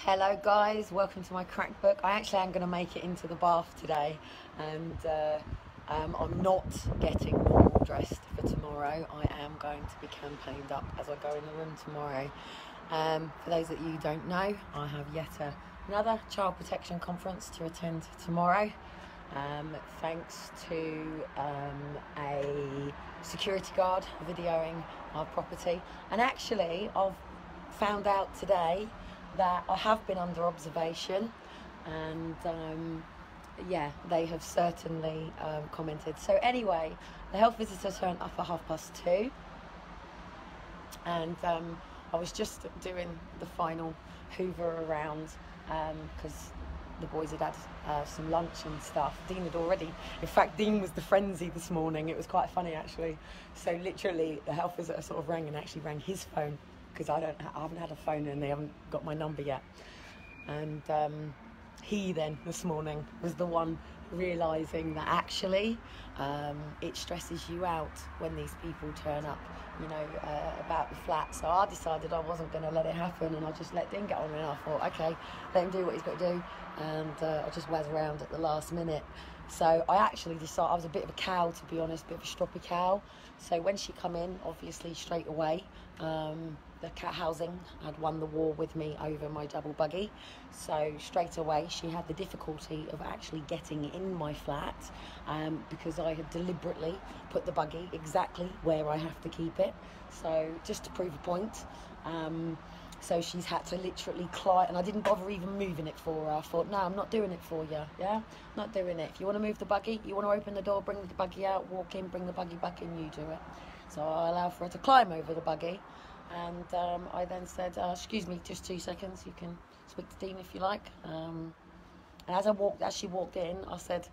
Hello guys, welcome to my crack book. I actually am going to make it into the bath today, and I'm not getting normal dressed for tomorrow. I am going to be campaigned up as I go in the room tomorrow. For those that you don't know, I have yet another child protection conference to attend tomorrow. Thanks to a security guard videoing our property, and actually I've found out today that I have been under observation, and yeah, they have certainly commented. So anyway, the health visitor turned up at 2:30, and I was just doing the final hoover around because the boys had some lunch and stuff. Dean had already, in fact, Dean was the frenzy this morning. It was quite funny actually. So literally the health visitor sort of rang and actually rang his phone, because I haven't had a phone and they haven't got my number yet. And he then this morning was the one realising that actually it stresses you out when these people turn up, you know, about the flat. So I decided I wasn't going to let it happen, and I just let Dean get on, and I thought, okay, let him do what he's got to do, and I just waz around at the last minute. So I actually decided, I was a bit of a cow, to be honest, a bit of a stroppy cow. So when she come in, obviously straight away, the cat housing had won the war with me over my double buggy. So straight away she had the difficulty of actually getting in my flat, because I had deliberately put the buggy exactly where I have to keep it. So just to prove a point. So she's had to literally climb, and I didn't bother even moving it for her. I thought, no, I'm not doing it for you, yeah? Not doing it. If you want to move the buggy, you want to open the door, bring the buggy out, walk in, bring the buggy back in, you do it. So I allowed for her to climb over the buggy, and I then said, excuse me, just 2 seconds, you can speak to Dean if you like. And as she walked in, I said,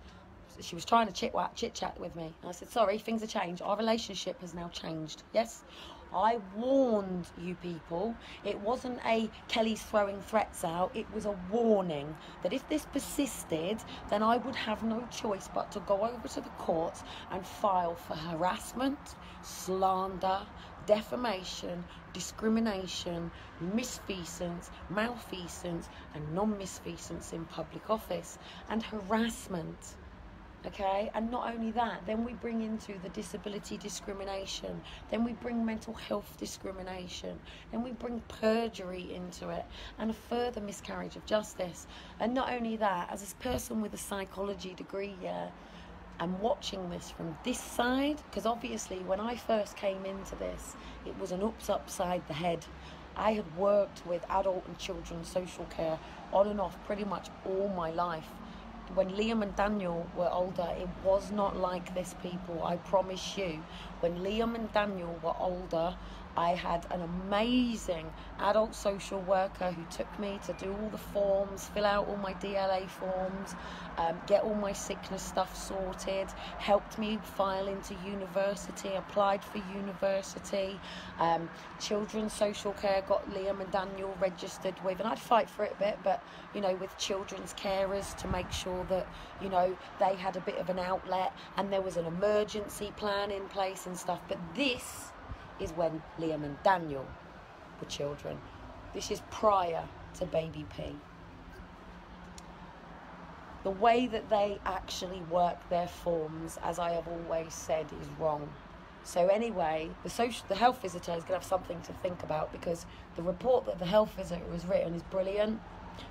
she was trying to chit-chat with me. And I said, sorry, things have changed. Our relationship has now changed. Yes? I warned you people. It wasn't a Kelly's throwing threats out. It was a warning that if this persisted, then I would have no choice but to go over to the courts and file for harassment, slander, defamation, discrimination, misfeasance, malfeasance, and non-misfeasance in public office, and harassment. Okay, and not only that, then we bring into the disability discrimination, then we bring mental health discrimination, then we bring perjury into it, and a further miscarriage of justice. And not only that, as a person with a psychology degree, I'm watching this from this side, because obviously when I first came into this, it was an upside the head. I had worked with adult and children's social care on and off pretty much all my life. When Liam and Daniel were older, it was not like this, people, I promise you. When Liam and Daniel were older, I had an amazing adult social worker who took me to do all the forms, fill out all my DLA forms, get all my sickness stuff sorted, helped me file into university, applied for university. Children's social care got Liam and Daniel registered with, and I'd fight for it a bit, but, you know, with children's carers to make sure that, you know, they had a bit of an outlet, and there was an emergency plan in place and stuff. But this is when Liam and Daniel were children. This is prior to baby P. The way that they actually work their forms, as I have always said, is wrong. So anyway, the health visitor is going to have something to think about, because the report that the health visitor has written is brilliant.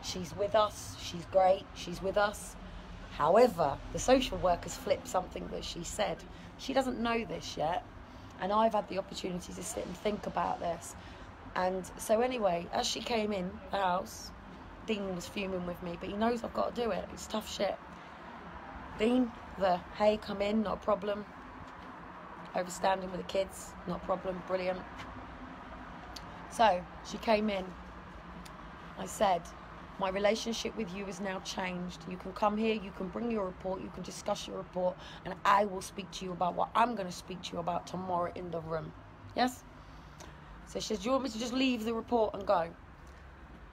She's with us, she's great, she's with us. However, the social worker's flipped something that she said. She doesn't know this yet. And I've had the opportunity to sit and think about this. And so anyway, as she came in the house, Dean was fuming with me, but he knows I've got to do it. It's tough shit. Dean, hey, come in, not a problem. Overstanding with the kids, not a problem, brilliant. So she came in. I said, my relationship with you has now changed. You can come here, you can bring your report, you can discuss your report, and I will speak to you about what I'm going to speak to you about tomorrow in the room. Yes? So she says, do you want me to just leave the report and go?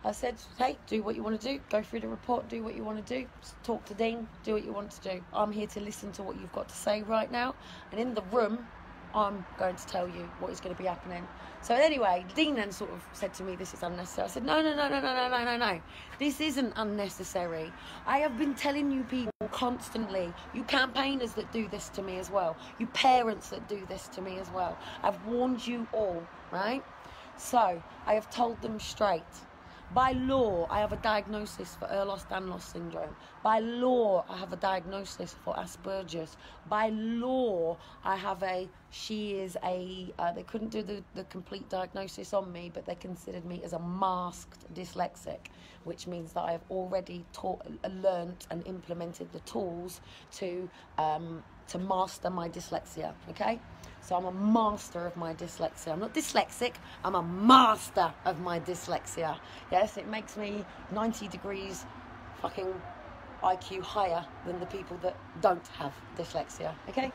I said, hey, do what you want to do. Go through the report, do what you want to do. Talk to Dean, do what you want to do. I'm here to listen to what you've got to say right now. And in the room, I'm going to tell you what is going to be happening. So anyway, Dean then sort of said to me, this is unnecessary. I said, no. This isn't unnecessary. I have been telling you people constantly, you campaigners that do this to me as well, you parents that do this to me as well. I've warned you all, right? So I have told them straight. By law, I have a diagnosis for Ehlers-Danlos syndrome. By law, I have a diagnosis for Asperger's. By law, I have they couldn't do the complete diagnosis on me, but they considered me as a masked dyslexic, which means that I have already learnt and implemented the tools to master my dyslexia, okay? So I'm a master of my dyslexia. I'm not dyslexic, I'm a master of my dyslexia. Yes, it makes me 90 degrees fucking IQ higher than the people that don't have dyslexia, okay?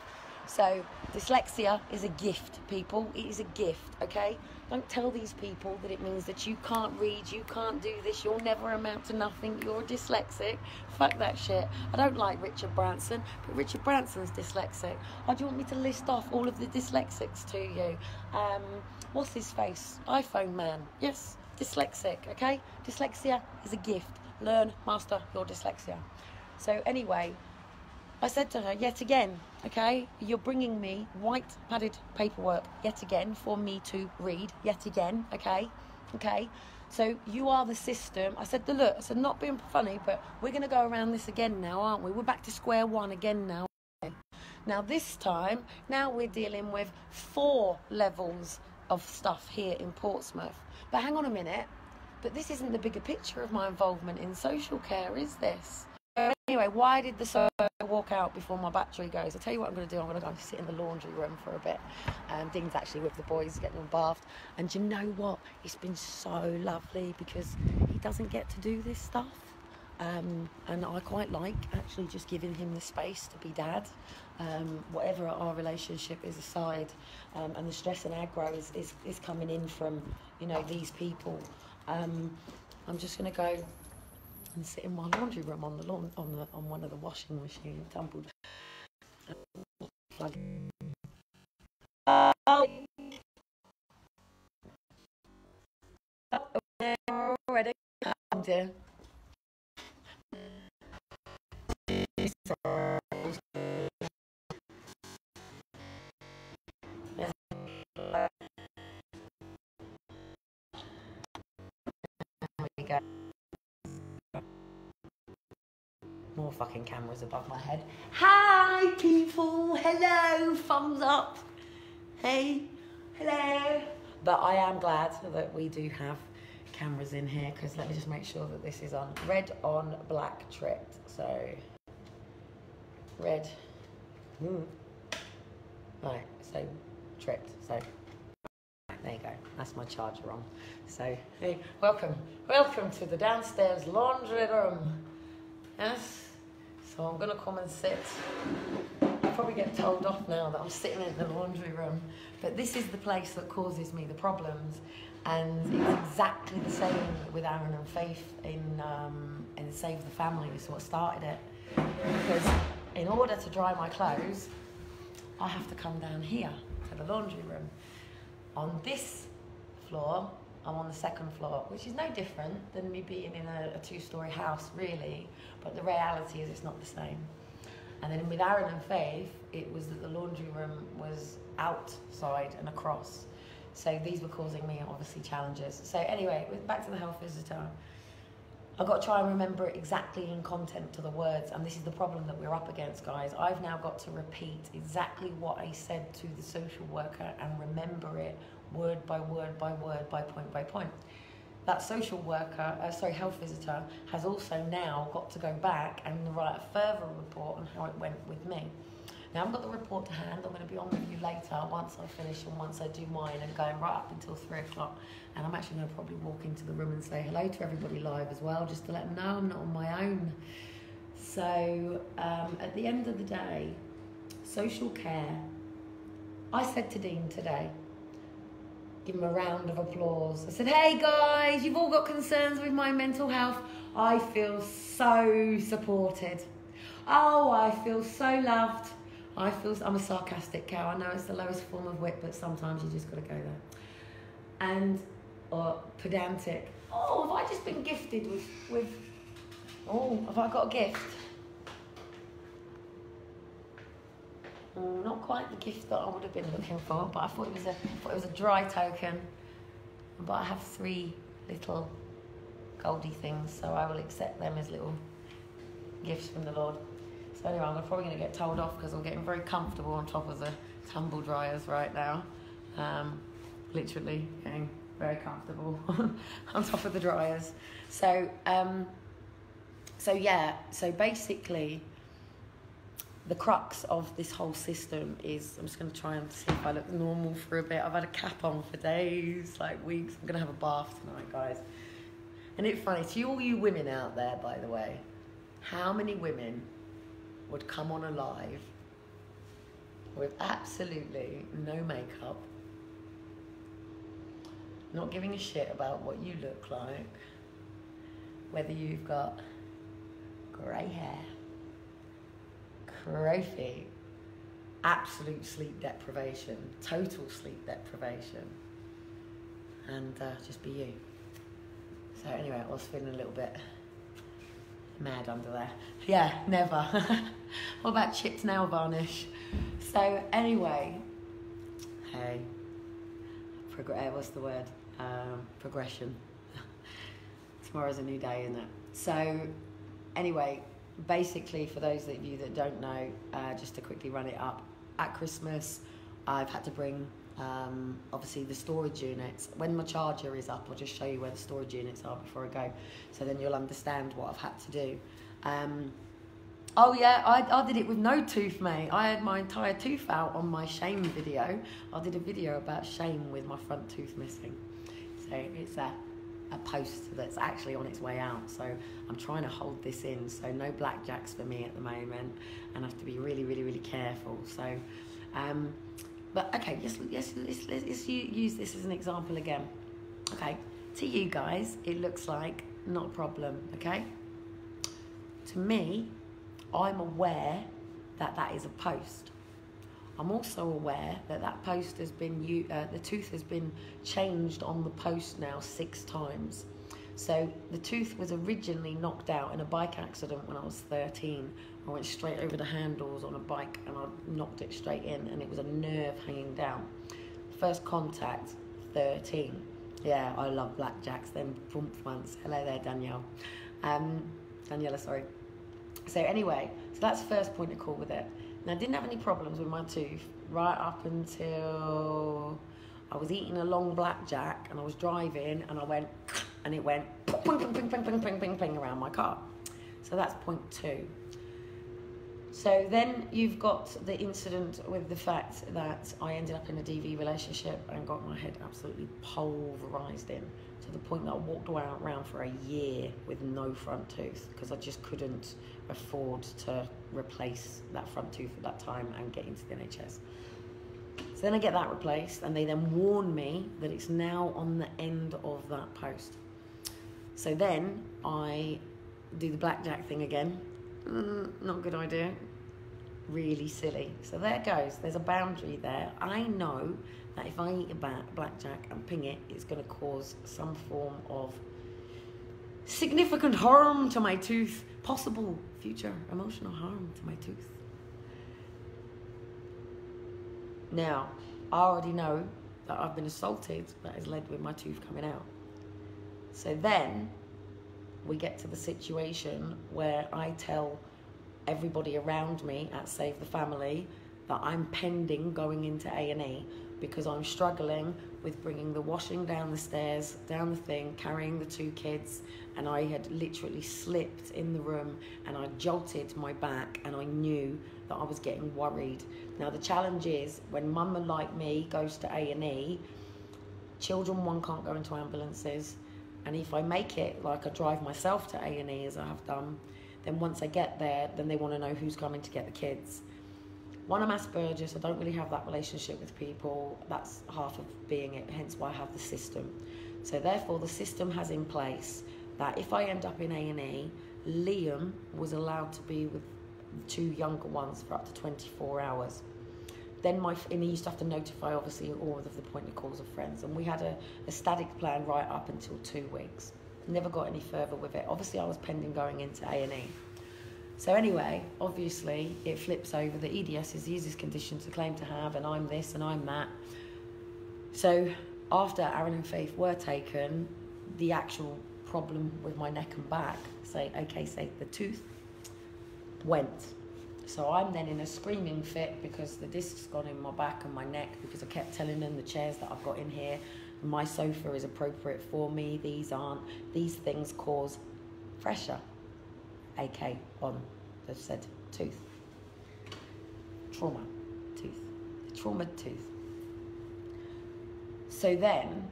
So dyslexia is a gift, people. It is a gift, okay? Don't tell these people that it means that you can't read, you can't do this, you'll never amount to nothing, you're dyslexic. Fuck that shit. I don't like Richard Branson, but Richard Branson's dyslexic. Oh, do you want me to list off all of the dyslexics to you? What's his face? iPhone man. Yes, dyslexic, okay? Dyslexia is a gift. Learn, master your dyslexia. So anyway, I said to her, yet again, okay, you're bringing me white padded paperwork yet again for me to read, yet again, okay? So you are the system. I said, look, I said, not being funny, but we're going to go around this again now, aren't we? We're back to square one again now. Now this time, now we're dealing with 4 levels of stuff here in Portsmouth. But hang on a minute, but this isn't the bigger picture of my involvement in social care, is this? Anyway, why did the sofa walk out before my battery goes? I'll tell you what I'm going to do. I'm going to go sit in the laundry room for a bit. Dean's actually with the boys getting them bathed. And you know what? It's been so lovely because he doesn't get to do this stuff. And I quite like actually just giving him the space to be dad. Whatever our relationship is aside. And the stress and aggro is coming in from, you know, these people. I'm just going to go and sit in my laundry room on the lawn on one of the washing machines, tumbled. Plug. Already. Dear. More fucking cameras above my head. Hi people, hello, thumbs up. Hey, hello. But I am glad that we do have cameras in here, because let me just make sure that this is on. Red on black tripped, so red. Right, so tripped, so there you go, that's my charger on. So hey, welcome to the downstairs laundry room. Yes, so I'm going to come and sit. I'll probably get told off now that I'm sitting in the laundry room, but this is the place that causes me the problems, and it's exactly the same with Aaron and Faith in Save the Family. This is what started it, because in order to dry my clothes, I have to come down here to the laundry room. On this floor, I'm on the 2nd floor, which is no different than me being in a 2-story house, really, but the reality is it's not the same. And then with Aaron and Faith, it was that the laundry room was outside and across. So these were causing me, obviously, challenges. So anyway, back to the health visitor. I've got to try and remember it exactly in content to the words, and this is the problem that we're up against, guys. I've now got to repeat exactly what I said to the social worker and remember it word by word by word by point. That social worker, health visitor, has also now got to go back and write a further report on how it went with me. Now, I've got the report to hand. I'm going to be on with you later once I finish and once I do mine, and going right up until 3 o'clock. And I'm actually going to probably walk into the room and say hello to everybody live as well, just to let them know I'm not on my own. So at the end of the day, social care, I said to Dean today, give him a round of applause. I said, hey guys, you've all got concerns with my mental health. I feel so supported. Oh, I feel so loved. I'm a sarcastic cow. I know it's the lowest form of wit, but sometimes you just got to go there. Or pedantic. Oh, have I just been gifted with oh, have I got a gift? Not quite the gift that I would have been looking for, but I thought it was a dry token. But I have 3 little goldy things, so I will accept them as little gifts from the Lord. So anyway, I'm probably going to get told off because I'm getting very comfortable on top of the tumble dryers right now. Literally getting very comfortable on top of the dryers. So basically, the crux of this whole system is, I'm just going to try and see if I look normal for a bit. I've had a cap on for days, like weeks. I'm going to have a bath tonight, guys. And it's funny, to all you women out there, by the way, how many women would come on a live with absolutely no makeup, not giving a shit about what you look like, whether you've got grey hair, crow feet, absolute sleep deprivation, total sleep deprivation, and just be you. So anyway, I was feeling a little bit mad under there. Yeah, never. What about chipped nail varnish? So anyway, hey, what's the word? Progression. Tomorrow's a new day, isn't it? So anyway, basically, for those of you that don't know, just to quickly run it up, at Christmas I've had to bring obviously the storage units. When my charger is up, I'll just show you where the storage units are before I go, so then you'll understand what I've had to do. Oh yeah, I did it with no tooth, mate. I had my entire tooth out on my shame video. I did a video about shame with my front tooth missing. So it's a post that's actually on its way out. So I'm trying to hold this in. So no blackjacks for me at the moment, and I have to be really, really, really careful. So, but okay, let's use this as an example again. Okay, to you guys, it looks like not a problem. Okay, to me, I'm aware that that is a post. I'm also aware that that post has been, the tooth has been changed on the post now 6 times. So the tooth was originally knocked out in a bike accident when I was 13. I went straight over the handles on a bike and I knocked it straight in, and it was a nerve hanging down. First contact, 13. Yeah, I love blackjacks, them bump ones. Hello there, Danielle. Daniela, sorry. So anyway, so that's the first point of call with it. Now, I didn't have any problems with my tooth right up until I was eating a long blackjack and I was driving and I went, and it went ping, ping, ping, ping, ping, ping, ping, ping around my car. So that's point 2. So then you've got the incident with the fact that I ended up in a DV relationship and got my head absolutely pulverised in, to the point that I walked around for a year with no front tooth because I just couldn't afford to replace that front tooth at that time and get into the NHS. So then I get that replaced, and they then warn me that it's now on the end of that post. So then I do the blackjack thing again. Not a good idea. Really silly. So there it goes. There's a boundary there. I know that if I eat a blackjack and ping it, it's going to cause some form of significant harm to my tooth. Possible future emotional harm to my tooth. Now, I already know that I've been assaulted. That has led with my tooth coming out. So then we get to the situation where I tell everybody around me at Save the Family that I'm pending going into A&E because I'm struggling with bringing the washing down the stairs, down the thing, carrying the 2 kids, and I had literally slipped in the room and I jolted my back, and I knew that I was getting worried. Now the challenge is, when mum like me goes to A&E, children, one, can't go into ambulances, and if I make it, like I drive myself to A&E as I have done, then once I get there, then they want to know who's coming to get the kids. One, I'm Asperger's, I don't really have that relationship with people. That's half of being it, hence why I have the system. So therefore, the system has in place that if I end up in A&E, Liam was allowed to be with two younger ones for up to 24 hours. Then and he used to have to notify, obviously, all of the point of calls of friends. And we had a static plan right up until 2 weeks. Never got any further with it. Obviously, I was pending going into A&E. So anyway, obviously, it flips over. The EDS is the easiest condition to claim to have, and I'm this and I'm that. So after Aaron and Faith were taken, the actual problem with my neck and back, say the tooth, went. So I'm then in a screaming fit because the disc's gone in my back and my neck, because I kept telling them the chairs that I've got in here, my sofa is appropriate for me, these aren't. These things cause pressure, AK, on the said tooth. Trauma tooth. The trauma tooth. So then,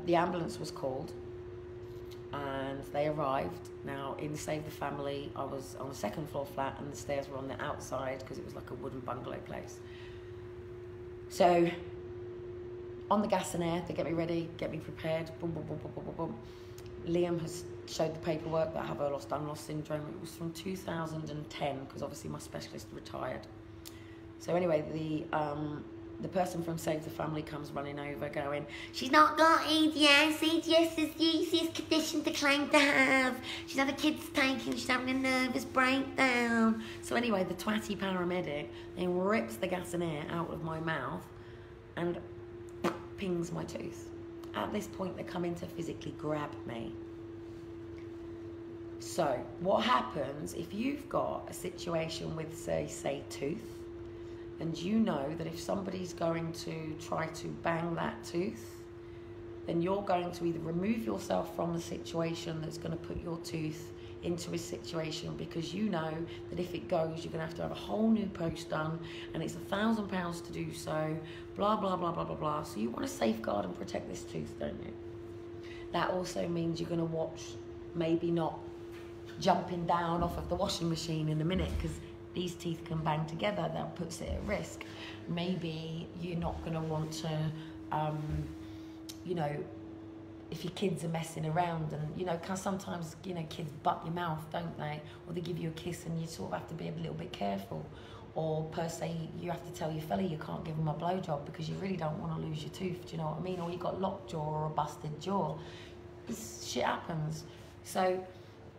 the ambulance was called and they arrived. Now, in Save the Family, I was on the second floor flat and the stairs were on the outside because it was like a wooden bungalow place. So, on the gas and air, they get me ready, get me prepared, boom, boom, boom, boom, boom, boom, boom. Liam has showed the paperwork that I have Ehlers-Danlos syndrome. It was from 2010, because obviously my specialist retired. So anyway, the person from Save the Family comes running over going, she's not got EDS. EDS is the easiest condition to claim to have. She's had her kids taken, she's having a nervous breakdown. So anyway, the twatty paramedic then rips the gas and air out of my mouth and pings my tooth. At this point, they come in to physically grab me. So what happens if you've got a situation with, say tooth, and you know that if somebody's going to try to bang that tooth, then you're going to either remove yourself from the situation that's going to put your tooth into a situation, because you know that if it goes, you're going to have a whole new post done, and it's £1,000 to do so, blah, blah, blah, blah, blah, blah. So you want to safeguard and protect this tooth, don't you? That also means you're going to watch, maybe not jumping down off of the washing machine in a minute, because these teeth can bang together, that puts it at risk. Maybe you're not going to want to, you know, if your kids are messing around, and, you know, cause sometimes, you know, kids butt your mouth, don't they? Or they give you a kiss and you sort of have to be a little bit careful. Or per se, you have to tell your fella you can't give him a blowjob because you really don't want to lose your tooth, do you know what I mean? Or you got locked jaw or a busted jaw. This shit happens. So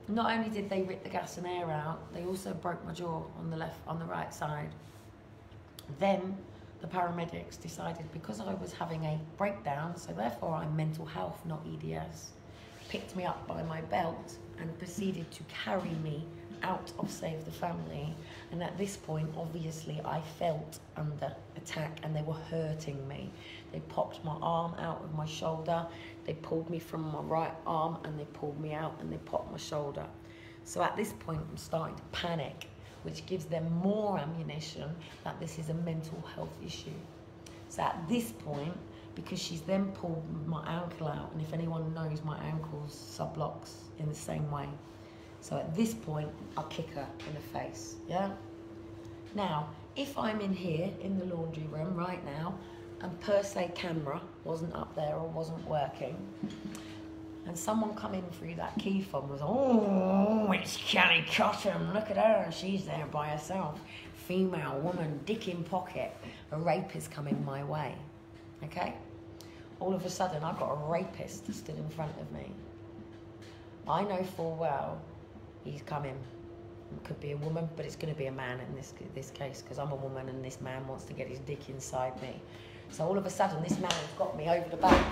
not only did they rip the gas and air out, they also broke my jaw on the right side. Then the paramedics decided, because I was having a breakdown, so therefore I'm mental health, not EDS, picked me up by my belt and proceeded to carry me out of Save the Family. And at this point, obviously, I felt under attack and they were hurting me. They popped my arm out of my shoulder, they pulled me from my right arm and they pulled me out and they popped my shoulder. So at this point, I'm starting to panic, which gives them more ammunition that this is a mental health issue. So at this point, because she's then pulled my ankle out, and if anyone knows, my ankle's sublocks in the same way. So at this point, I'll kick her in the face, yeah? Now, if I'm in here, in the laundry room right now, and per se camera wasn't up there or wasn't working, and someone come in through that key fob was, oh, it's Kelly Cotton, look at her, she's there by herself. Female, woman, dick in pocket, a rapist coming my way, okay? All of a sudden, I've got a rapist stood in front of me. I know full well he's coming. It could be a woman, but it's going to be a man in this case, because I'm a woman and this man wants to get his dick inside me. So all of a sudden, this man has got me over the back.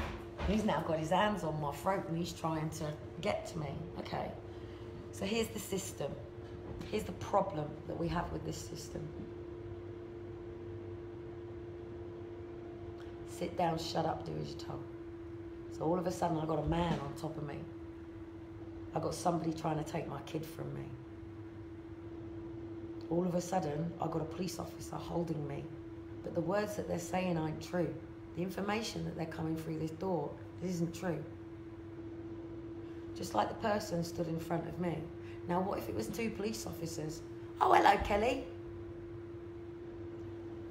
He's now got his hands on my throat and he's trying to get to me. Okay, so here's the system. Here's the problem that we have with this system. Sit down, shut up, do as you're told. So all of a sudden, I've got a man on top of me. I've got somebody trying to take my kid from me. All of a sudden, I've got a police officer holding me. But the words that they're saying aren't true. The information that they're coming through this door, this isn't true. Just like the person stood in front of me. Now, what if it was two police officers? Oh, hello, Kelly.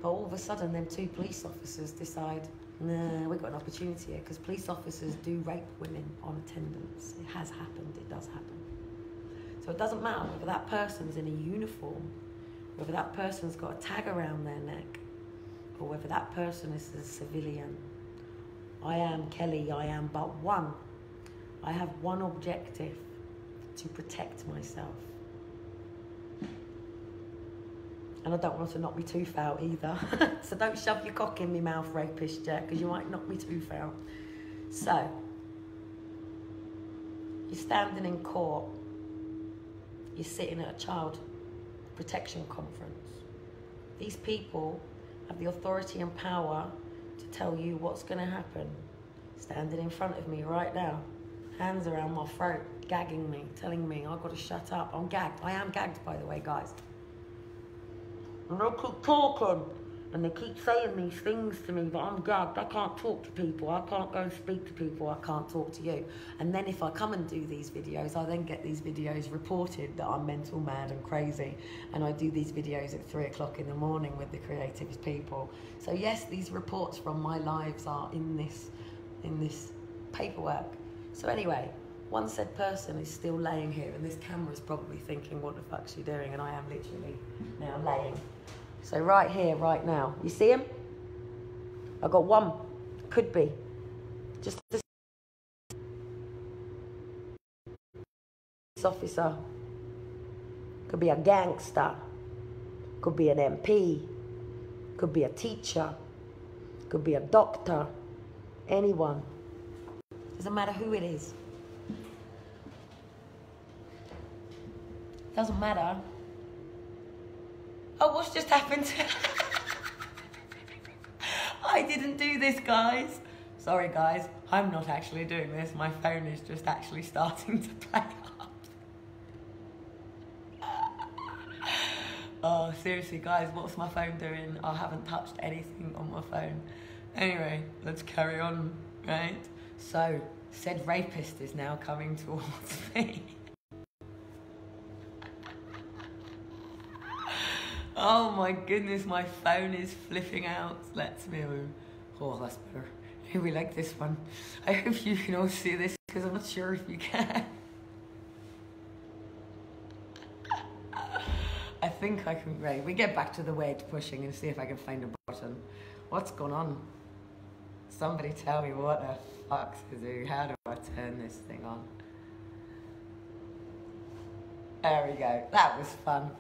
But all of a sudden, them two police officers decide, nah, we've got an opportunity here, because police officers do rape women on attendance. It has happened, it does happen. So it doesn't matter whether that person's in a uniform, whether that person's got a tag around their neck, or whether that person is a civilian. I am Kelly, I am but one. I have one objective: to protect myself. And I don't want to knock me tooth out either. So don't shove your cock in me mouth, rapist, yeah, because you might knock me tooth out. So, you're standing in court. You're sitting at a child protection conference. These people have the authority and power to tell you what's going to happen. Standing in front of me right now, hands around my throat, gagging me, telling me I've got to shut up. I'm gagged. I am gagged, by the way, guys. And they keep talking, and they keep saying these things to me, but I'm gagged. I can't talk to people. I can't go and speak to people. I can't talk to you. And then if I come and do these videos, I then get these videos reported that I'm mental, mad and crazy. And I do these videos at 3 o'clock in the morning with the creative people. So yes, these reports from my lives are in this paperwork. So anyway, one said person is still laying here, and this camera's probably thinking, what the fuck's she doing? And I am literally now laying. So right here, right now, you see him? I got one, could be. Just this officer, could be a gangster, could be an MP, could be a teacher, could be a doctor, anyone. Doesn't matter who it is. Doesn't matter. Oh, what's just happened? I didn't do this, guys. Sorry, guys. I'm not actually doing this. My phone is just actually starting to play up. Oh, seriously, guys, what's my phone doing? I haven't touched anything on my phone. Anyway, let's carry on, right? So, said rapist is now coming towards me. Oh my goodness, my phone is flipping out. Let's move. Oh, that's better. We like this one. I hope you can all see this, because I'm not sure if you can. I think I can. Right, we get back to the wedge pushing and see if I can find a button. What's going on? Somebody tell me what the fuck to do. How do I turn this thing on? There we go. That was fun.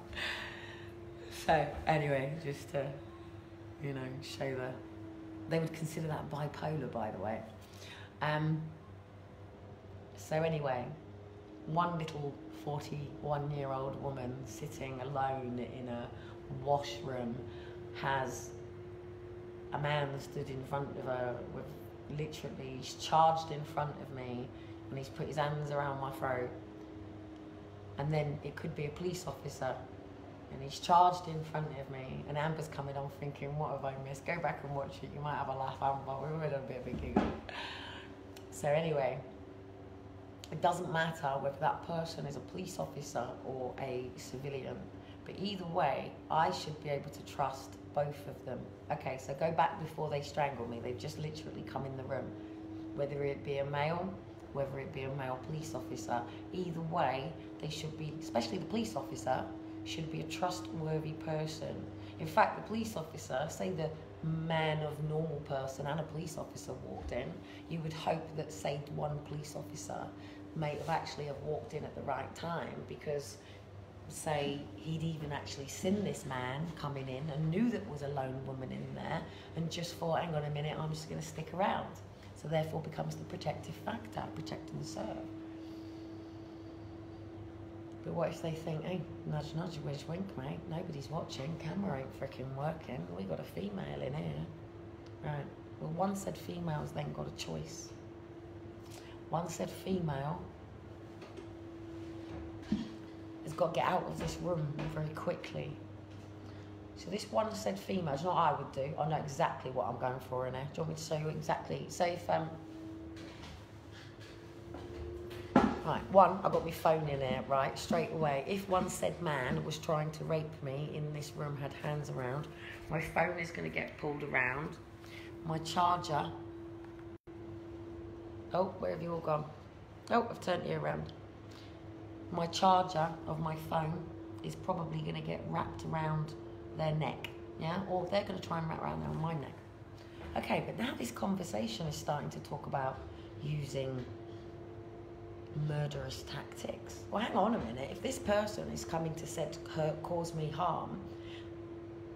So, anyway, just to, you know, show they would consider that bipolar, by the way. So anyway, one little 41-year-old woman sitting alone in a washroom has a man stood in front of her with literally, he's charged in front of me and he's put his hands around my throat. And then it could be a police officer. And he's charged in front of me, and Amber's coming on thinking, what have I missed? Go back and watch it, you might have a laugh, Amber, we would have a bit of a giggle. So anyway, it doesn't matter whether that person is a police officer or a civilian, but either way, I should be able to trust both of them. Okay, so go back before they strangle me, they've just literally come in the room. Whether it be a male, whether it be a male police officer, either way, they should be, especially the police officer, should be a trustworthy person. In fact, the police officer, say the man of normal person and a police officer walked in, you would hope that, say, one police officer may have actually have walked in at the right time, because, say, he'd even actually seen this man coming in and knew that was a lone woman in there and just thought, hang on a minute, I'm just going to stick around. So therefore becomes the protective factor, protect and serve. But what if they think, hey, nudge, nudge, whiz, wink, mate, nobody's watching, camera ain't frickin' working, we got a female in here. Right, well, one said female's then got a choice. One said female has got to get out of this room very quickly. So this one said female, it's not what I would do, I know exactly what I'm going for in there. Do you want me to show you exactly? So if, right, one, I got my phone in there, right, straight away. If one said man was trying to rape me in this room, had hands around, my phone is going to get pulled around. My charger. Oh, where have you all gone? Oh, I've turned you around. my charger of my phone is probably going to get wrapped around their neck, yeah? Or they're going to try and wrap around my neck. Okay, but now this conversation is starting to talk about using murderous tactics. Well, hang on a minute. If this person is coming to cause me harm,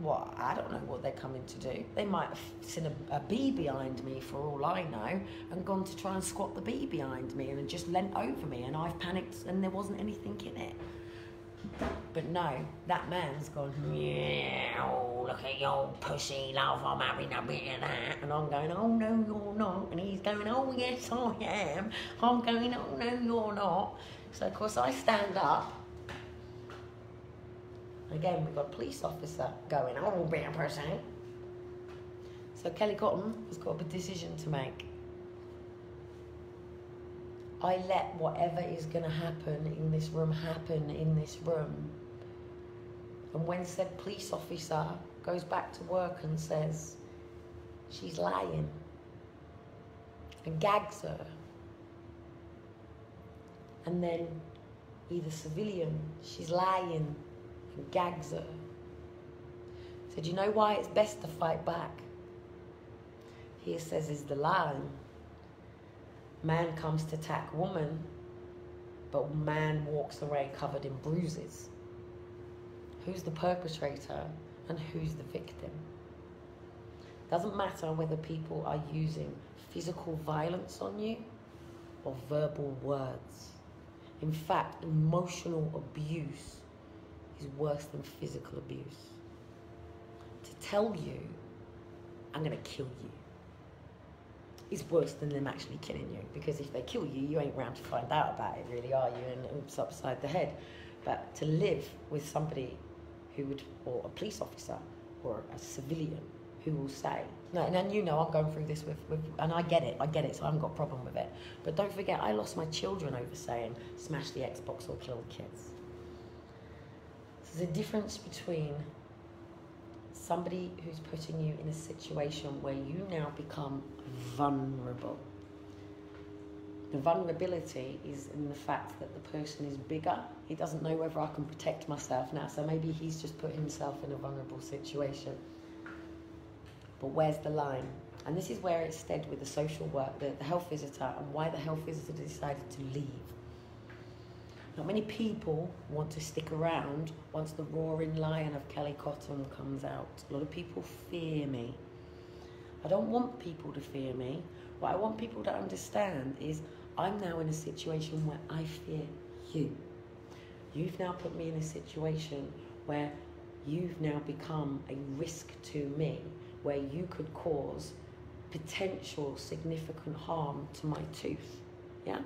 well, I don't know what they're coming to do. They might have seen a bee behind me, for all I know, and gone to try and squat the bee behind me and just leant over me, and I've panicked and there wasn't anything in it. But no, that man's gone, yeah, oh, look at your pussy, love, I'm having a bit of that. And I'm going, oh, no, you're not. And he's going, oh, yes, I am. I'm going, oh, no, you're not. So, of course, I stand up. Again, we've got a police officer going, oh, be a pussy. So Kelly Cotton has got a decision to make. I let whatever is going to happen in this room happen in this room. And when said police officer goes back to work and says she's lying and gags her, and then either civilian, she's lying and gags her. So do you know why it's best to fight back? He says is the line. Man comes to attack woman, but man walks away covered in bruises. Who's the perpetrator and who's the victim? Doesn't matter whether people are using physical violence on you or verbal words. In fact, emotional abuse is worse than physical abuse. To tell you, I'm going to kill you, is worse than them actually killing you, because if they kill you, you ain't round to find out about it, really, are you? And it's upside the head. But to live with somebody who would, or a police officer or a civilian who will say, no, and you know I'm going through this with and I get it, so I haven't got a problem with it. But don't forget, I lost my children over saying, smash the Xbox or kill the kids. So there's a difference between somebody who's putting you in a situation where you now become vulnerable. The vulnerability is in the fact that the person is bigger. He doesn't know whether I can protect myself now, so maybe he's just put himself in a vulnerable situation. But where's the line? And this is where it's said with the social work, the health visitor, and why the health visitor decided to leave. Not many people want to stick around once the roaring lion of Kelly Cotton comes out. A lot of people fear me. I don't want people to fear me. What I want people to understand is I'm now in a situation where I fear you. You've now put me in a situation where you've now become a risk to me, where you could cause potential significant harm to my tooth, yeah?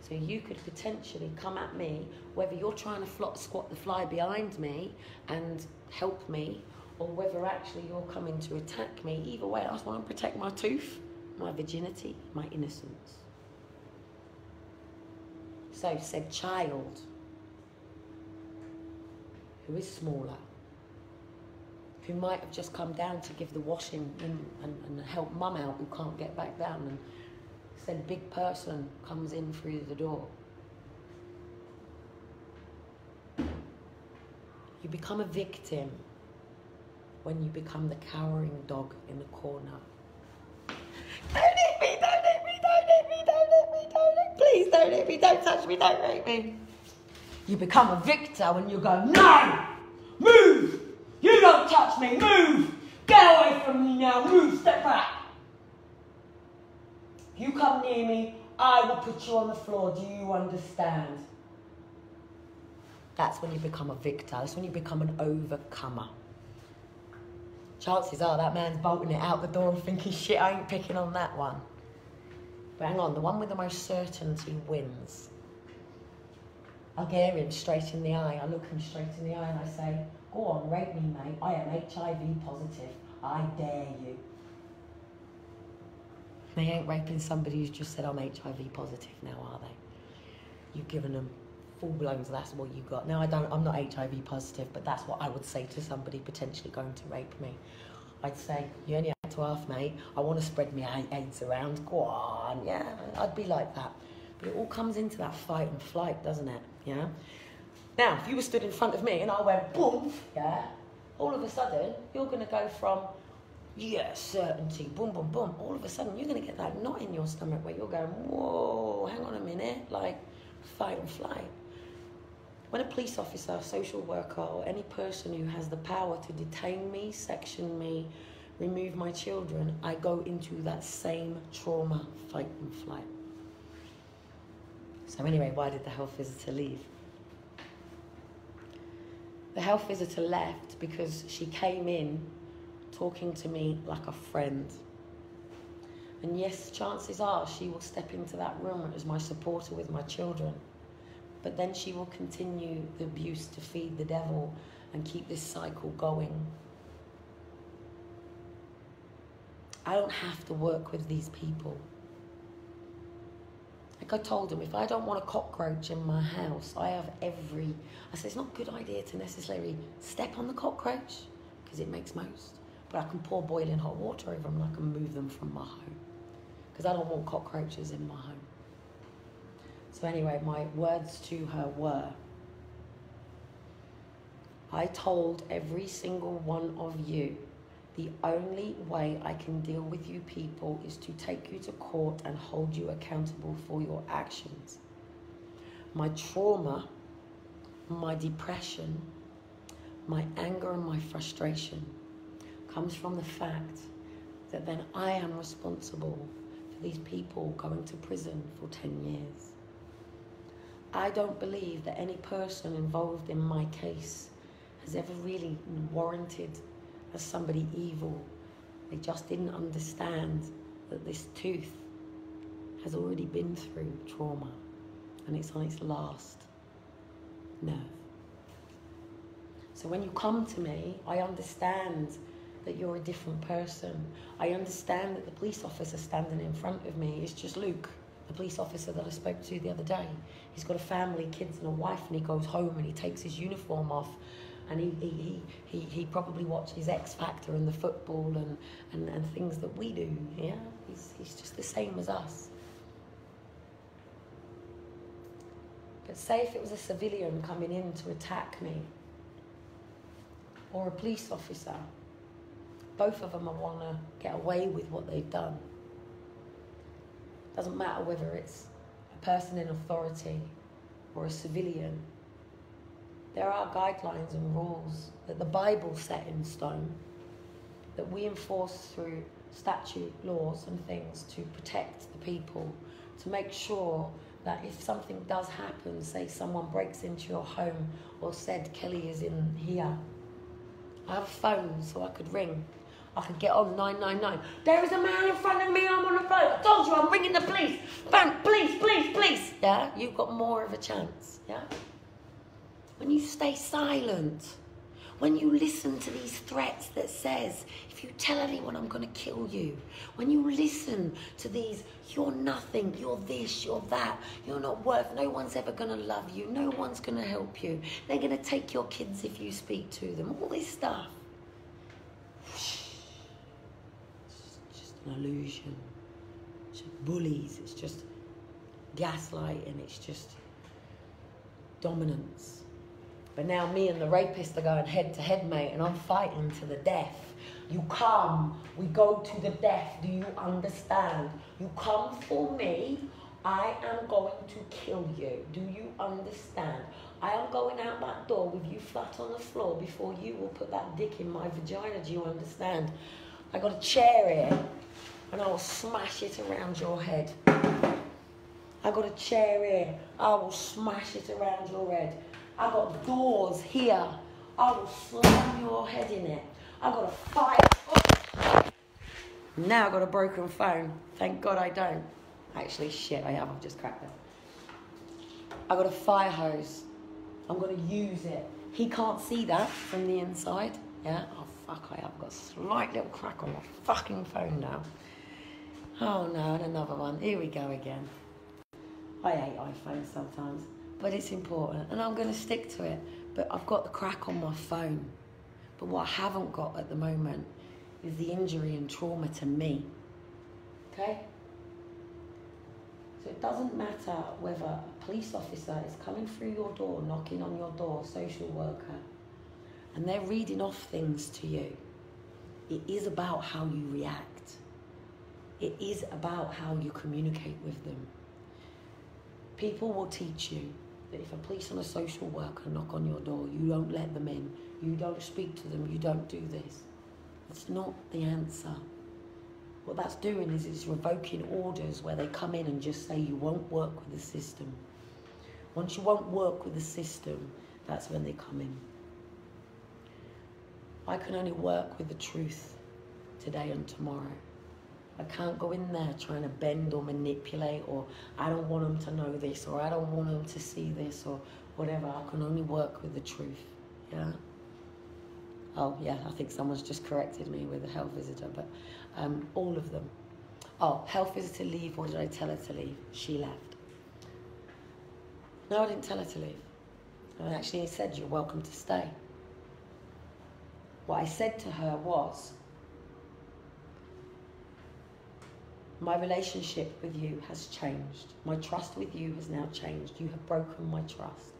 So you could potentially come at me, whether you're trying to squat the fly behind me and help me, or whether actually you're coming to attack me. Either way, I just want to protect my tooth, my virginity, my innocence. So said child, who is smaller, who might have just come down to give the washing and help mum out who can't get back down, and said big person comes in through the door. You become a victim when you become the cowering dog in the corner. Don't hit me, don't hit me, don't hit me, don't hit me, don't hit me. Please don't hit me, don't touch me, don't hit me. You become a victor when you go, no, move, you don't touch me, move, get away from me now, move, step back. You come near me, I will put you on the floor. Do you understand? That's when you become a victor. That's when you become an overcomer. Chances are that man's bolting it out the door and thinking, shit, I ain't picking on that one. But hang on, the one with the most certainty wins. I glare him straight in the eye. I look him straight in the eye and I say, go on, rape me, mate. I am HIV positive. I dare you. They ain't raping somebody who's just said, I'm HIV positive now, are they? You've given them full blown, so that's what you got. Now, I'm not HIV positive, but that's what I would say to somebody potentially going to rape me. I'd say, you only have to ask, mate. I want to spread my AIDS around. Go on, yeah, I'd be like that. But it all comes into that fight and flight, doesn't it? Yeah? Now, if you were stood in front of me and I went, boom, yeah, all of a sudden, you're going to go from, yeah, certainty, boom, boom, boom. All of a sudden, you're going to get that knot in your stomach where you're going, whoa, hang on a minute, like, fight and flight. When a police officer, social worker, or any person who has the power to detain me, section me, remove my children, I go into that same trauma, fight and flight. So anyway, why did the health visitor leave? The health visitor left because she came in talking to me like a friend. And yes, chances are she will step into that room as my supporter with my children. But then she will continue the abuse to feed the devil and keep this cycle going. I don't have to work with these people. Like I told them, if I don't want a cockroach in my house, I said it's not a good idea to necessarily step on the cockroach, because it makes most. But I can pour boiling hot water over them and I can move them from my home. Because I don't want cockroaches in my home. So anyway, my words to her were, I told every single one of you, the only way I can deal with you people is to take you to court and hold you accountable for your actions. My trauma, my depression, my anger and my frustration comes from the fact that then I am responsible for these people going to prison for 10 years. I don't believe that any person involved in my case has ever really warranted as somebody evil. They just didn't understand that this tooth has already been through trauma and it's on its last nerve. So when you come to me, I understand that you're a different person. I understand that the police officer standing in front of me is just Luke, the police officer that I spoke to the other day. He's got a family, kids and a wife, and he goes home and he takes his uniform off and he probably watches X Factor and the football and things that we do, yeah? He's just the same as us. But say if it was a civilian coming in to attack me, or a police officer, both of them want to get away with what they've done. Doesn't matter whether it's a person in authority or a civilian. There are guidelines and rules that the Bible set in stone that we enforce through statute, laws and things to protect the people, to make sure that if something does happen, say someone breaks into your home or said Kelly is in here, I have a phone so I could ring. I could get on 999. There is a man in front of me, I'm on the phone. I told you I'm ringing the police. Bang, police, police, police. Yeah, you've got more of a chance, yeah? When you stay silent, when you listen to these threats that says, if you tell anyone I'm going to kill you, when you listen to these, you're nothing, you're this, you're that, you're not worth, no one's ever going to love you, no one's going to help you, they're going to take your kids if you speak to them, all this stuff. It's just an illusion. It's just bullies, it's just gaslighting, it's just dominance. But now me and the rapist are going head to head, mate, and I'm fighting to the death. You come, we go to the death, do you understand? You come for me, I am going to kill you. Do you understand? I am going out that door with you flat on the floor before you will put that dick in my vagina, do you understand? I got a chair here, and I will smash it around your head. I got a chair here, I will smash it around your head. I got doors here. I will slam your head in it. I got a fire. Oh. Now I got a broken phone. Thank God I don't. Actually, shit, I have. I've just cracked it. I got a fire hose. I'm going to use it. He can't see that from the inside. Yeah? Oh, fuck, I have got a slight little crack on my fucking phone now. Oh, no, and another one. Here we go again. I hate iPhones sometimes. But it's important, and I'm going to stick to it. But I've got the crack on my phone. But what I haven't got at the moment is the injury and trauma to me. Okay? So it doesn't matter whether a police officer is coming through your door, knocking on your door, social worker, and they're reading off things to you. It is about how you react. It is about how you communicate with them. People will teach you that if a police and a social worker knock on your door, you don't let them in, you don't speak to them, you don't do this. It's not the answer. What that's doing is it's revoking orders where they come in and just say you won't work with the system. Once you won't work with the system, that's when they come in. I can only work with the truth today and tomorrow. I can't go in there trying to bend or manipulate, or I don't want them to know this, or I don't want them to see this, or whatever. I can only work with the truth, yeah? Oh, yeah, I think someone's just corrected me with a health visitor, but all of them. Oh, health visitor leave, or did I tell her to leave? She left. No, I didn't tell her to leave. I actually said, you're welcome to stay. What I said to her was, my relationship with you has changed. My trust with you has now changed. You have broken my trust.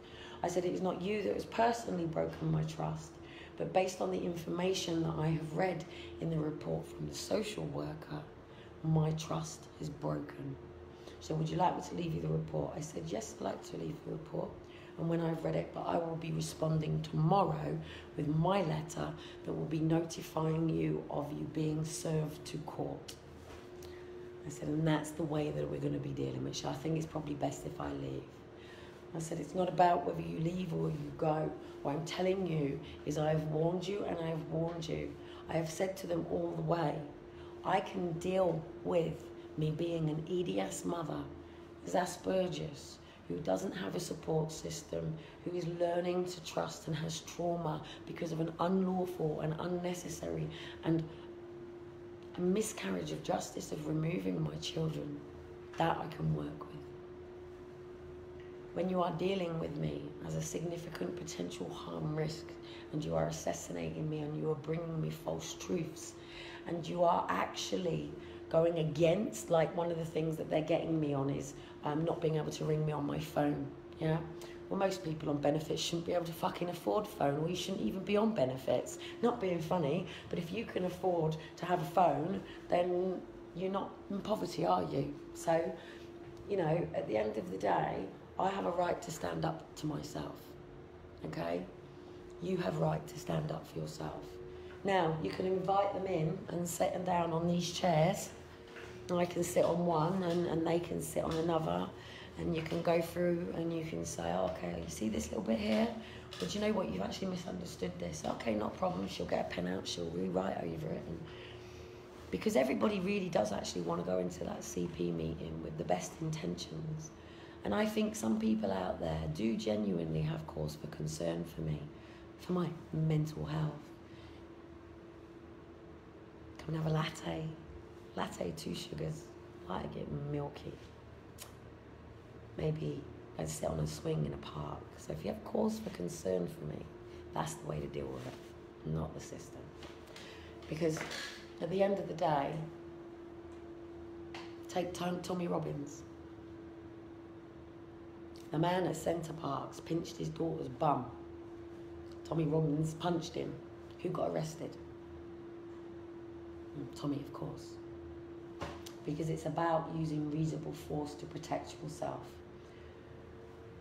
I said, it is not you that has personally broken my trust, but based on the information that I have read in the report from the social worker, my trust is broken. So would you like me to leave you the report? I said, yes, I'd like to leave the report. And when I've read it, but I will be responding tomorrow with my letter that will be notifying you of you being served to court. I said, and that's the way that we're going to be dealing with it. I think it's probably best if I leave. I said, it's not about whether you leave or you go. What I'm telling you is I have warned you and I have warned you. I have said to them all the way, I can deal with me being an EDS mother, who's Asperger's, who doesn't have a support system, who is learning to trust and has trauma because of an unlawful and unnecessary and a miscarriage of justice of removing my children. That I can work with. When you are dealing with me as a significant potential harm risk, and you are assassinating me and you are bringing me false truths, and you are actually going against, like one of the things that they're getting me on is not being able to ring me on my phone, yeah? Well, most people on benefits shouldn't be able to fucking afford a phone, or you shouldn't even be on benefits. Not being funny, but if you can afford to have a phone, then you're not in poverty, are you? So, you know, at the end of the day, I have a right to stand up to myself, okay? You have a right to stand up for yourself. Now, you can invite them in and sit them down on these chairs. I can sit on one and they can sit on another, and you can go through and you can say, oh, okay, you see this little bit here? Well, do you know what? You've actually misunderstood this. Okay, not a problem. She'll get a pen out. She'll rewrite over it. And because everybody really does actually want to go into that CP meeting with the best intentions. And I think some people out there do genuinely have cause for concern for me, for my mental health. Come and have a latte. Latte, 2 sugars. Like it milky. Maybe go sit on a swing in a park. So if you have cause for concern for me, that's the way to deal with it, not the system. Because at the end of the day, take Tommy Robbins. The man at Centre Parks pinched his daughter's bum. Tommy Robbins punched him. Who got arrested? Tommy, of course. Because it's about using reasonable force to protect yourself.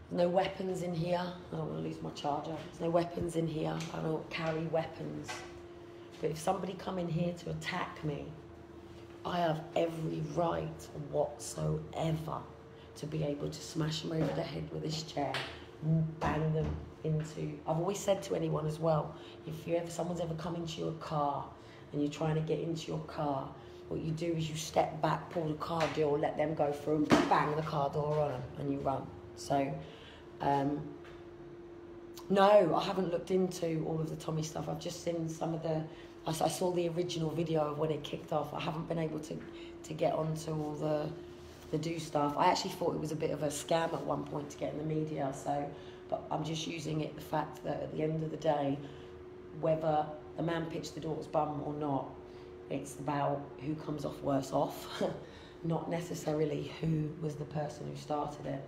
There's no weapons in here. I don't want to lose my charger. There's no weapons in here. I don't carry weapons. But if somebody come in here to attack me, I have every right whatsoever to be able to smash them over the head with this chair, bang them into... I've always said to anyone as well, if someone's ever come into your car and you're trying to get into your car, what you do is you step back, pull the car door, let them go through, bang the car door on them, and you run. So, no, I haven't looked into all of the Tommy stuff. I've just seen some of the... I saw the original video of when it kicked off. I haven't been able to get onto all the do stuff. I actually thought it was a bit of a scam at one point to get in the media, so... But I'm just using it, the fact that at the end of the day, whether the man pitched the daughter's bum or not, it's about who comes off worse off. not necessarily who was the person who started it.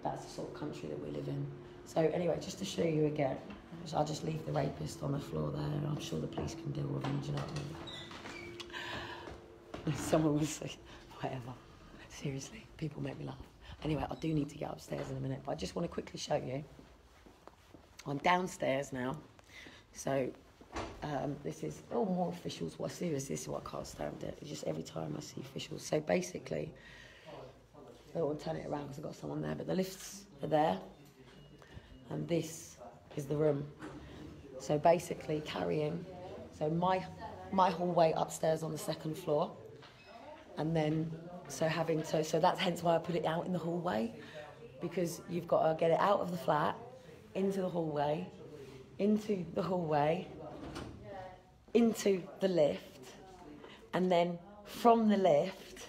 That's the sort of country that we live in. So anyway, just to show you again, I'll just leave the rapist on the floor there, and I'm sure the police can deal with him, do you know what I mean? Someone was like, whatever. Seriously, people make me laugh. Anyway, I do need to get upstairs in a minute, but I just want to quickly show you. I'm downstairs now, so this is, oh, more officials. What serious, this is what I can't stand it. It's just every time I see officials. So basically, I don't want to turn it around because I've got someone there, but the lifts are there, and this is the room. So basically carrying, so my hallway upstairs on the second floor, and then so that's hence why I put it out in the hallway, because you've got to get it out of the flat, into the hallway, into the hallway, into the lift, and then from the lift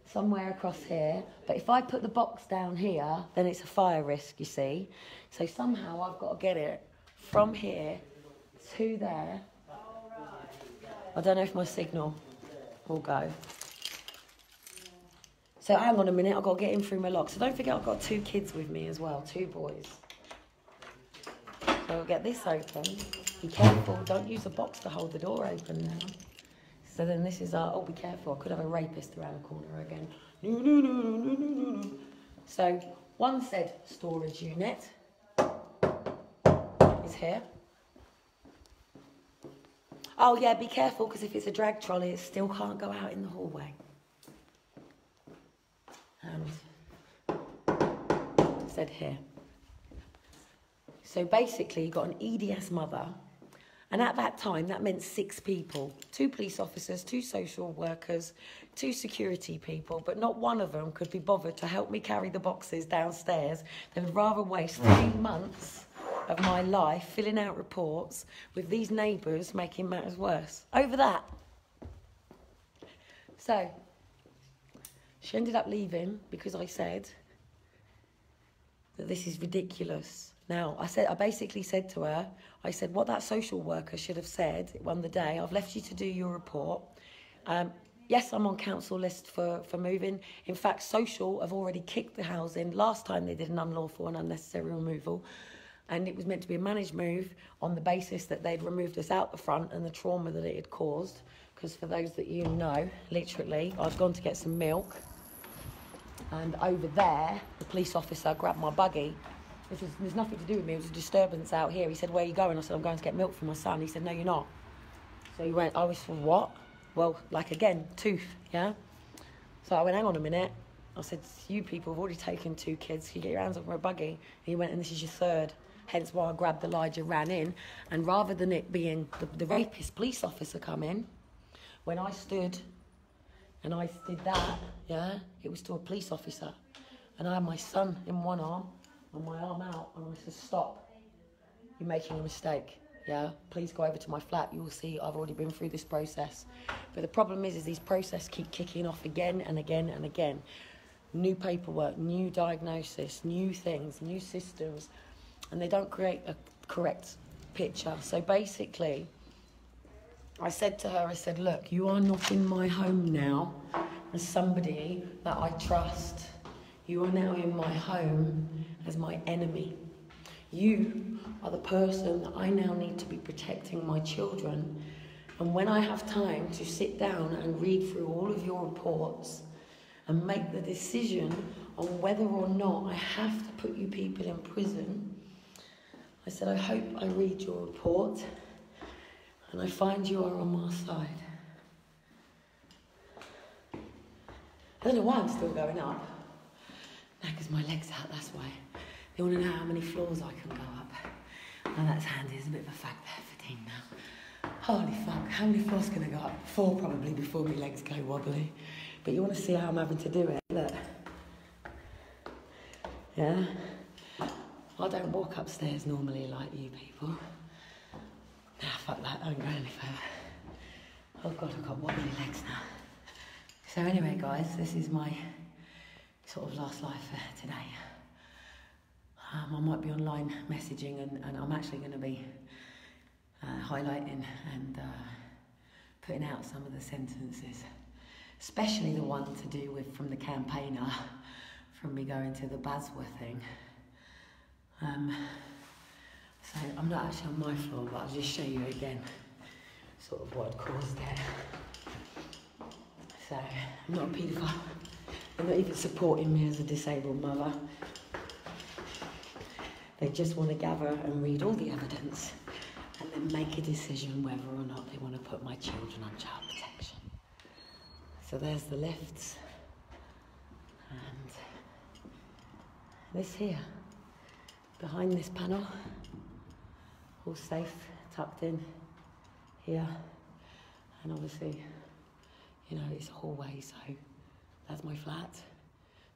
somewhere across here. But if I put the box down here, then it's a fire risk, you see. So somehow I've got to get it from here to there. I don't know if my signal will go. So hang on a minute, I've got to get in through my lock. So don't forget I've got 2 kids with me as well, 2 boys. So I'll get this open. Be careful, don't use a box to hold the door open now. So then this is our, oh, be careful, I could have a rapist around the corner again. No, no, no, no, no, no, no. So one said storage unit is here. Oh yeah, be careful, because if it's a drag trolley, it still can't go out in the hallway. And said here. So basically, you got an EDS mother, and at that time, that meant 6 people. 2 police officers, 2 social workers, 2 security people, but not one of them could be bothered to help me carry the boxes downstairs. They would rather waste 3 months of my life filling out reports with these neighbours making matters worse. Over that. So, she ended up leaving because I said that this is ridiculous. Now, I basically said to her, I said, what that social worker should have said on the day, I've left you to do your report. Yes, I'm on council list for moving. In fact, social have already kicked the housing. Last time they did an unlawful and unnecessary removal, and it was meant to be a managed move on the basis that they'd removed us out the front and the trauma that it had caused. Because for those that you know, literally, I'd gone to get some milk, and over there, the police officer grabbed my buggy. There's nothing to do with me, it was a disturbance out here. He said, where are you going? I said, I'm going to get milk for my son. He said, no, you're not. So he went, I was for what? Well, like again, tooth, yeah? So I went, hang on a minute. I said, you people have already taken 2 kids. Can you get your hands off my buggy? And he went, and this is your 3rd. Hence why I grabbed Elijah, ran in. And rather than it being the rapist police officer come in, when I stood and I did that, yeah, it was to a police officer. And I had my son in one arm and my arm out, and I said, stop, you're making a mistake, yeah? Please go over to my flat, you will see I've already been through this process. But the problem is these processes keep kicking off again and again and again. New paperwork, new diagnosis, new things, new systems, and they don't create a correct picture. So basically, I said to her, I said, look, you are not in my home now as somebody that I trust. You are now in my home as my enemy. You are the person that I now need to be protecting my children. And when I have time to sit down and read through all of your reports and make the decision on whether or not I have to put you people in prison, I said, I hope I read your report and I find you are on my side. I don't know why I'm still going up. No, because my leg's out, that's why. They want to know how many floors I can go up. Oh, that's handy, there's a bit of a fact there for Dean now. Holy fuck, how many floors can I go up? 4 probably before my legs go wobbly. But you want to see how I'm having to do it, look. Yeah? I don't walk upstairs normally like you people. Nah, fuck that, I don't go any further. Oh God, I've got wobbly legs now. So anyway, guys, this is my sort of last life for today. I might be online messaging, and I'm actually going to be highlighting and putting out some of the sentences. especially the one to do with from the campaigner, from me going to the Baswa thing. So I'm not actually on my floor, but I'll just show you again sort of what had caused it. So I'm not a paedophile. They're not even supporting me as a disabled mother. They just want to gather and read all the evidence and then make a decision whether or not they want to put my children on child protection. So there's the lifts. And this here, behind this panel, all safe, tucked in here. And obviously, you know, it's a hallway, so that's my flat.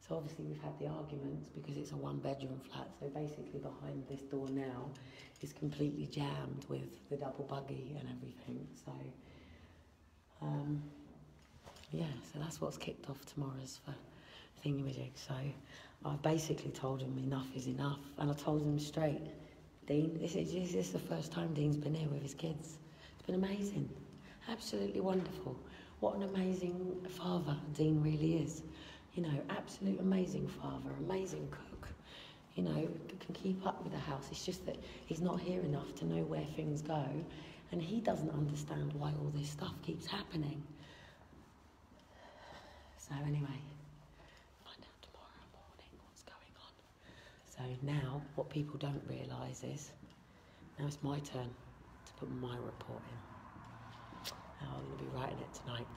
So obviously we've had the arguments because it's a one-bedroom flat. So basically behind this door now is completely jammed with the double buggy and everything. So, yeah, so that's what's kicked off tomorrow's for thingamajig. So I've basically told him enough is enough. And I told him straight, Dean, this is the first time Dean's been here with his kids. It's been amazing, absolutely wonderful. What an amazing father Dean really is. You know, absolute amazing father, amazing cook. You know, can keep up with the house. It's just that he's not here enough to know where things go, and he doesn't understand why all this stuff keeps happening. So anyway, find out tomorrow morning what's going on. So now, what people don't realise is, now it's my turn to put my report in. Now I'm going to be writing it tonight.